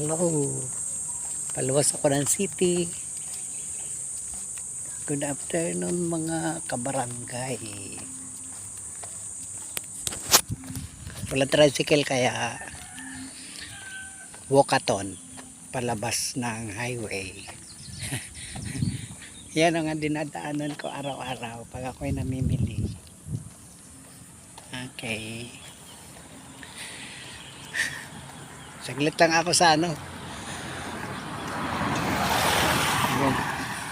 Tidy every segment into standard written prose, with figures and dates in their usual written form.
Hello, paluwas ako ng city. Good afternoon mga kabarangay. Wala tricycle kaya walkathon palabas ng highway. Yan ang dinadaanan ko araw-araw pag ako'y namimili. Okay. Saglit lang ako sa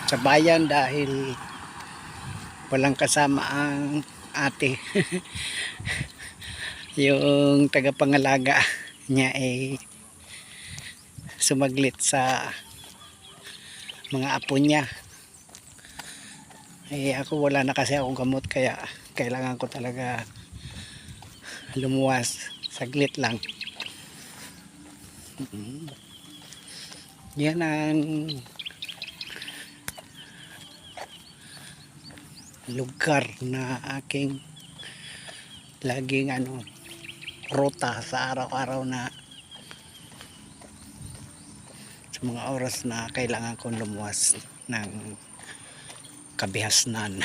sa bayan dahil walang kasama ang ate. Yung tagapangalaga niya ay sumaglit sa mga apo niya. Ako wala na kasi akong gamot kaya kailangan ko talaga lumuwas saglit lang. Yan ang lugar na aking laging ruta sa araw-araw na sa mga oras na kailangan kong lumuwas ng kabihasnan.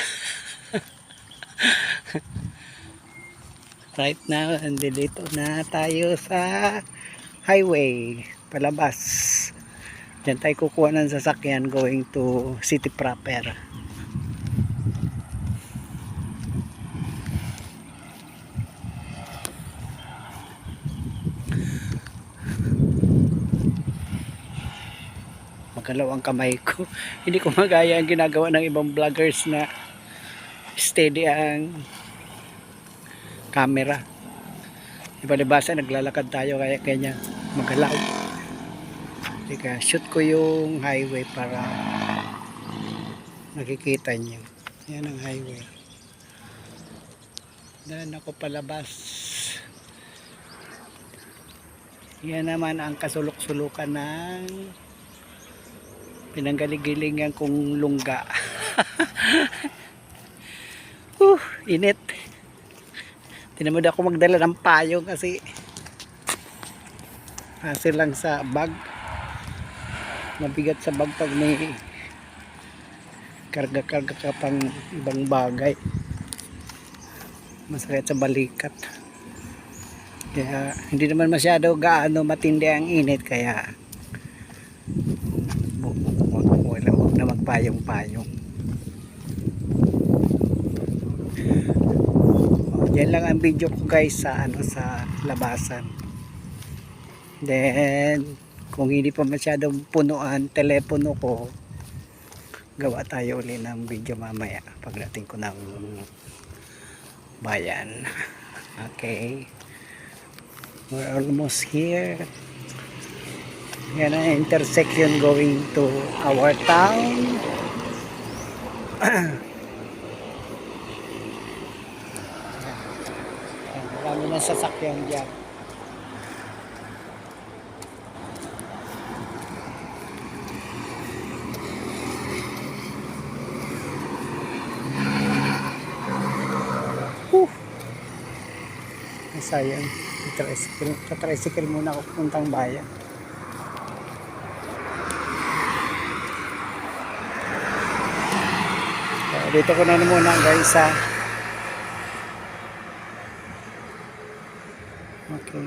Right now, andito na tayo sa highway palabas. Diyan tayo kukuha ng sasakyan going to city proper. Magalaw ang kamay ko. Hindi ko magaya ang ginagawa ng ibang vloggers na steady ang camera. Ipalibasa naglalakad tayo kaya kanya magalaw. Teka, shoot ko yung highway para nakikita nyo. Yan ang highway. Dahil ako palabas. Yan naman ang kasulok-sulukan ng pinanggaligilingan kong lungga. Init. Tinamad ako magdala ng payong kasi hassle lang sa bag. Mabigat sa bag pag may karga-karga ka pang ibang bagay. Masakit sa balikat. Kaya hindi naman masyado gaano matindi ang init kaya huwag na magpayong-payong. Yan lang ang video ko guys sa sa labasan. Then kung hindi pa masyadong punuan telepono ko, gawa tayo ulit ng video mamaya pagdating ko ng bayan. Okay, we're almost here. Yan ang intersection going to our town. Marami na sasakyan dyan. Sayang, tricycle muna ako puntang bayan. Dito ko na muna guys ha. Okay.